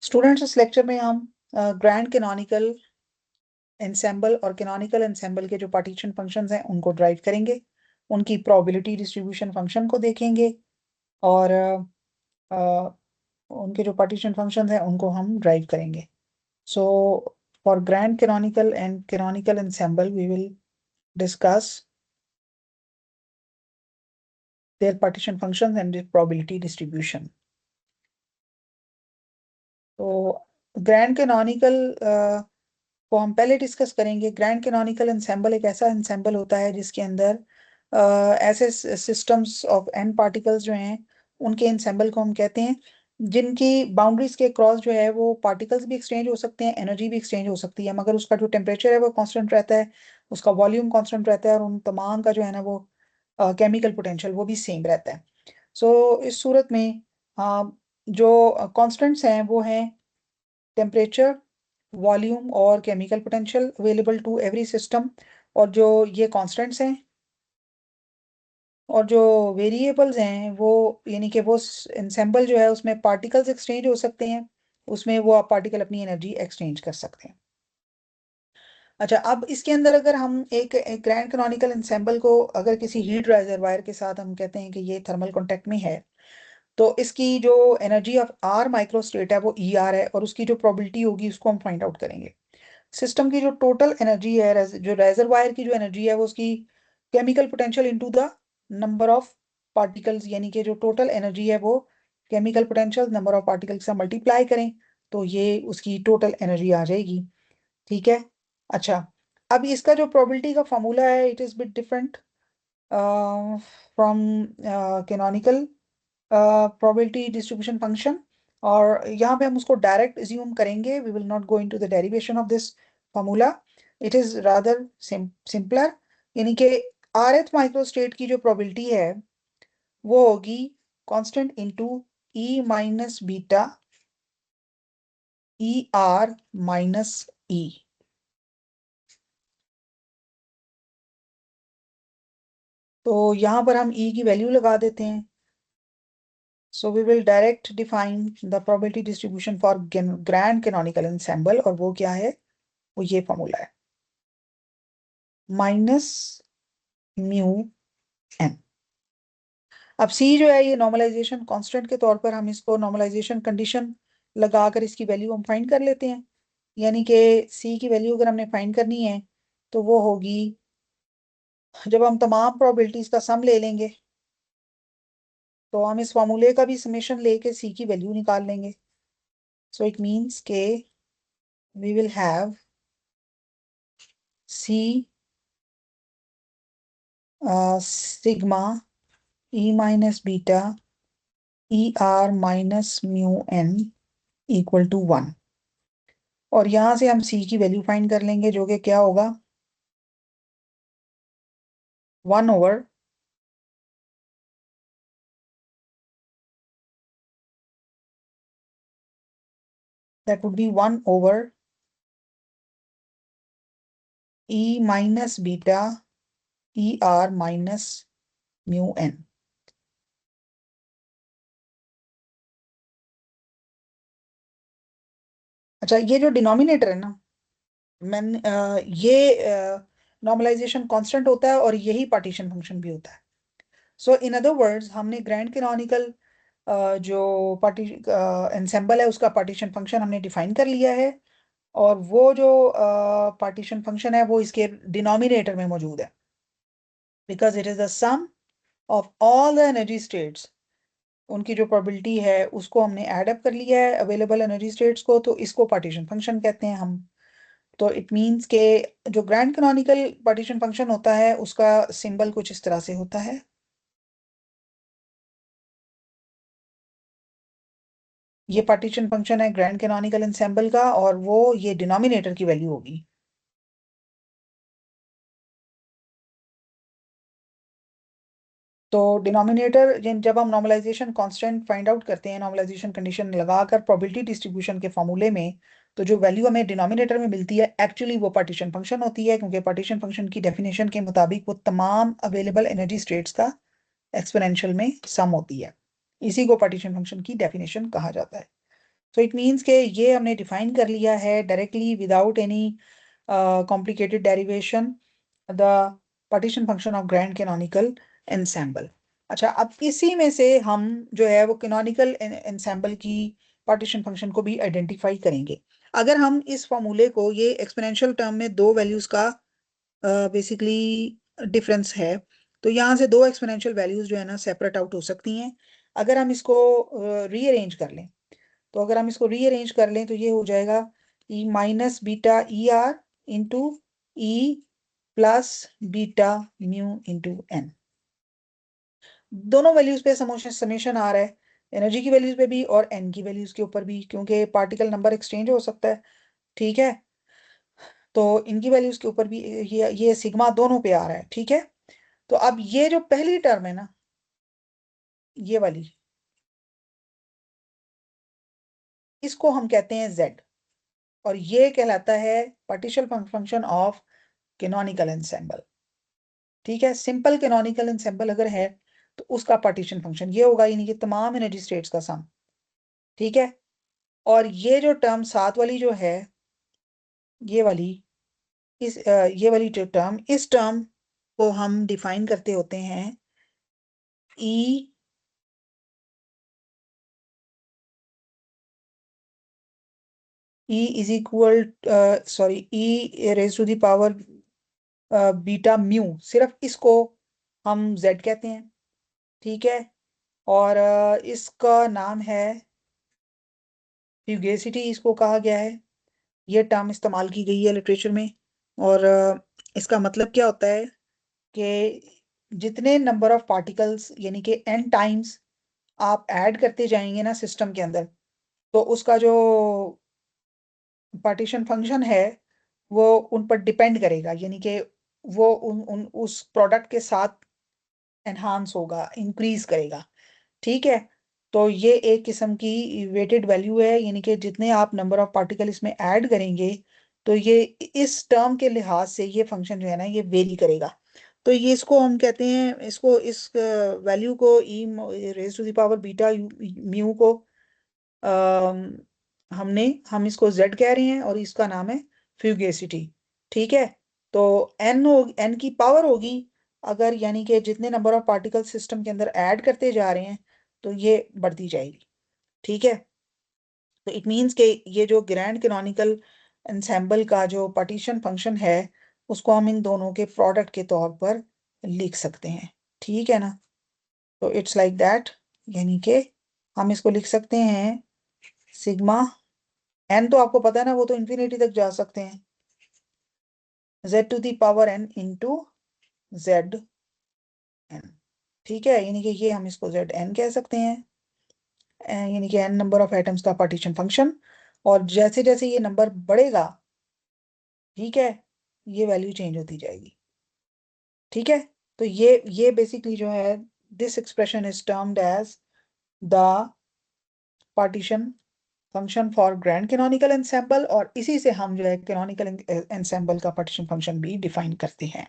Students, इस lecture में हम ग्रैंड कैनोनिकल एंसेंबल और कैनोनिकल एंसेंबल के जो पार्टीशन फंक्शंस हैं उनको ड्राइव करेंगे, उनकी प्रोबेबिलिटी डिस्ट्रीब्यूशन फंक्शन को देखेंगे और उनके जो पार्टीशन फंक्शंस हैं उनको हम ड्राइव करेंगे. So for grand canonical and canonical ensemble we will discuss their partition functions and their probability distribution. तो ग्रैंड कैनोनिकल को हम पहले डिस्कस करेंगे. ग्रैंड कैनोनिकल एंसेंबल एक ऐसा एंसेंबल होता है जिसके अंदर ऐसे सिस्टम्स ऑफ एन पार्टिकल्स जो हैं उनके एंसेंबल को हम कहते हैं, जिनकी बाउंड्रीज के क्रॉस जो है वो पार्टिकल्स भी एक्सचेंज हो सकते हैं, एनर्जी भी एक्सचेंज हो सकती है, मगर उसका जो टेम्परेचर है वो कांस्टेंट रहता है, उसका वॉल्यूम कांस्टेंट रहता है और उन तमाम का जो है ना वो केमिकल पोटेंशियल वो भी सेम रहता है. सो इस सूरत में जो कांस्टेंट्स हैं वो हैं टेम्परेचर, वॉल्यूम और chemical potential available to every system. और जो ये कांस्टेंट्स हैं और जो वेरिएबल्स हैं वो यानी कि वो एंसेंबल जो है उसमें पार्टिकल्स एक्सचेंज हो सकते हैं, उसमें वो पार्टिकल अपनी एनर्जी एक्सचेंज कर सकते हैं. अच्छा, अब इसके अंदर अगर हम एक ग्रैंड कैनोनिकल एंसेंबल को अगर किसी हीट रिजर्वायर के साथ हम कहते हैं कि ये थर्मल कांटेक्ट में है, तो इसकी जो एनर्जी ऑफ आर माइक्रोस्टेट है वो ई आर है और उसकी जो प्रोबेबिलिटी होगी उसको हम फाइंड आउट करेंगे. सिस्टम की जो टोटल एनर्जी है, जो रेजरवायर की जो एनर्जी है वो उसकी chemical potential into the number of particles, यानी कि जो टोटल एनर्जी है वो chemical potential number of particles से मल्टीप्लाई करें तो ये उसकी टोटल एनर्जी आ जाएगी. ठीक है. अच्छा, अब इसका जो प्रोबेबिलिटी का फॉर्मूला है it is bit different from canonical probability distribution function. और यहाँ पे हम उसको डायरेक्ट एज्यूम करेंगे. We will not go into the derivation of this formula. It is rather simpler, यानी कि rth माइक्रोस्टेट की जो प्रोबेबिलिटी है वो होगी constant into E minus beta E R minus E. तो यहाँ पर हम ई की वैल्यू लगा देते हैं. So we will direct define the probability distribution for grand canonical ensemble और वो क्या है, वो ये फॉर्मूला है माइनस म्यू एन. अब सी जो है ये नॉर्मलाइजेशन कांस्टेंट के तौर पर हम इसको नॉर्मलाइजेशन कंडीशन लगाकर इसकी वैल्यू हम फाइंड कर लेते हैं. यानी कि सी की वैल्यू अगर हमने फाइंड करनी है तो वो होगी, जब हम तमाम प्रोबेबिलिटीज का सम ले लेंगे तो हम इस फॉर्मूले का भी समेशन लेके सी की वैल्यू निकाल लेंगे. सो इट मीन्स के we will have C sigma E minus beta E R minus mu N equal to 1. और यहां से हम सी की वैल्यू फाइंड कर लेंगे जो कि क्या होगा, 1 over that would be 1 over e minus beta e r minus mu n. अच्छा, ये जो डिनोमिनेटर है ना, ये नॉर्मलाइजेशन कांस्टेंट होता है और यही पार्टीशन फंक्शन भी होता है. सो इन अदर वर्ड्स हमने ग्रैंड कैनोनिकल जो पार्टी एंसेंबल है उसका पार्टीशन फंक्शन हमने डिफाइन कर लिया है और वो जो पार्टीशन फंक्शन है वो इसके डिनोमिनेटर में मौजूद है, because it is the sum of all the energy states. उनकी जो प्रोबेबिलिटी है उसको हमने ऐड अप कर लिया है अवेलेबल एनर्जी स्टेट्स को, तो इसको पार्टीशन फंक्शन कहते हैं हम. तो इट मींस के जो ग्रैंड कैनोनिकल पार्टीशन फंक्शन होता है उसका सिंबल कुछ इस तरह से होता है. ये पार्टीशन फंक्शन है ग्रैंड कैनोनिकल एंसेंबल का और वो ये डिनोमिनेटर की वैल्यू होगी. तो डिनोमिनेटर जब हम नॉर्मलाइजेशन कांस्टेंट फाइंड आउट करते हैं नॉर्मलाइजेशन कंडीशन लगाकर प्रोबेबिलिटी डिस्ट्रीब्यूशन के फॉर्मूले में, तो जो वैल्यू हमें डिनोमिनेटर में मिलती है एक्चुअली वो पार्टीशन फंक्शन होती है, क्योंकि पार्टीशन फंक्शन की डेफिनेशन के मुताबिक वो तमाम अवेलेबल एनर्जी स्टेट्स का एक्सपोनेंशियल में सम होती है. इसी को पार्टीशन फंक्शन की डेफिनेशन कहा जाता है. सो इट मीन्स के ये हमने डिफाइन कर लिया है directly without any complicated derivation the partition function of grand canonical ensemble. अच्छा, अब इसी में से हम जो है वो कैनोनिकल एनसेम्बल की पार्टीशन फंक्शन को भी आइडेंटिफाई करेंगे। अगर हम इस फॉर्मूले को, ये एक्सपोनेंशियल टर्म में दो वैल्यूज का बेसिकली डिफरेंस है, तो यहाँ से दो एक्सपोनेंशियल वैल्यूज जो है ना सेपरेट आउट हो सकती हैं। अगर हम इसको रीअरेंज कर लें, तो अगर हम इसको रीअरेंज कर लें तो ये हो जाएगा E minus beta E R into E plus beta mu into N. दोनों वैल्यूज पे समेशन आ रहा है, एनर्जी की वैल्यूज पे भी और एन की वैल्यूज के ऊपर भी, क्योंकि पार्टिकल नंबर एक्सचेंज हो सकता है। ठीक है, तो इनकी वैल्यूज के ऊपर भी ये सिग्मा दोनों पे आ रहा है। ठीक है, तो अब ये जो पहली टर्म है ना, ये वाली, इसको हम कहते हैं z, और ये कहलाता है पार्टिशल फंक्शन ऑफ कैनोनिकल एनसेम्बल। ठीक है, सिंपल कैनोनिकल एनसेम्बल अगर है तो उसका पार्टीशन फंक्शन ये होगा, यानी कि तमाम एनर्जी स्टेट्स का सम। ठीक है, और ये जो टर्म साथ वाली जो है, ये वाली, ये वाली जो टर्म, इस टर्म को हम डिफाइन करते होते हैं E E is equal, sorry, E raise to the power beta mu, सिर्फ इसको हम z कहते हैं। ठीक है, और इसका नाम है फ्यूगेसिटी, इसको कहा गया है। ये टर्म इस्तेमाल की गई है लिटरेचर में, और इसका मतलब क्या होता है कि जितने नंबर ऑफ पार्टिकल्स यानी कि n टाइम्स आप ऐड करते जाएंगे ना सिस्टम के अंदर, तो उसका जो पार्टीशन फंक्शन है वो उन पर डिपेंड करेगा, यानी कि वो उन उस प्रोडक्ट के साथ एनहांस होगा, इंक्रीज करेगा। ठीक है, तो ये एक किस्म की वेटेड वैल्यू है, यानी कि जितने आप नंबर ऑफ पार्टिकल इसमें ऐड करेंगे, तो ये इस टर्म के लिहाज से ये फंक्शन जो है ना ये वेरी करेगा। तो ये इसको हम कहते हैं, इसको इस वैल्यू को E raise to the power beta mu को हमने हम इसको z कह रहे हैं, और इसका नाम है फ्यूगेसिटी। ठीक है, तो n की पावर होगी, अगर यानी कि जितने नंबर ऑफ पार्टिकल सिस्टम के अंदर ऐड करते जा रहे हैं तो ये बढ़ती जाएगी। ठीक है, तो इट मीन्स के ये जो ग्रैंड कैनोनिकल एंसेंबल का जो पार्टीशन फंक्शन है, उसको हम इन दोनों के प्रोडक्ट के तौर पर लिख सकते हैं। ठीक है ना, तो इट्स लाइक दैट, यानी कि हम इसको लिख सकते हैं सिग्मा, एन तो आपको पता है ना, वो तो इंफिनिटी तक जा सकते हैं, z to the power n into Z N. ठीक है, यानी कि ये हम इसको जेड एन कह सकते हैं, यानी कि n नंबर ऑफ एटम्स का पार्टीशन फंक्शन। और जैसे जैसे ये नंबर बढ़ेगा, ठीक है, ये वैल्यू चेंज होती जाएगी। ठीक है, तो ये बेसिकली जो है, this expression is termed as the partition function for grand canonical ensemble, और इसी से हम जो है कैनोनिकल एंसेंबल का पार्टीशन फंक्शन भी डिफाइन करते हैं।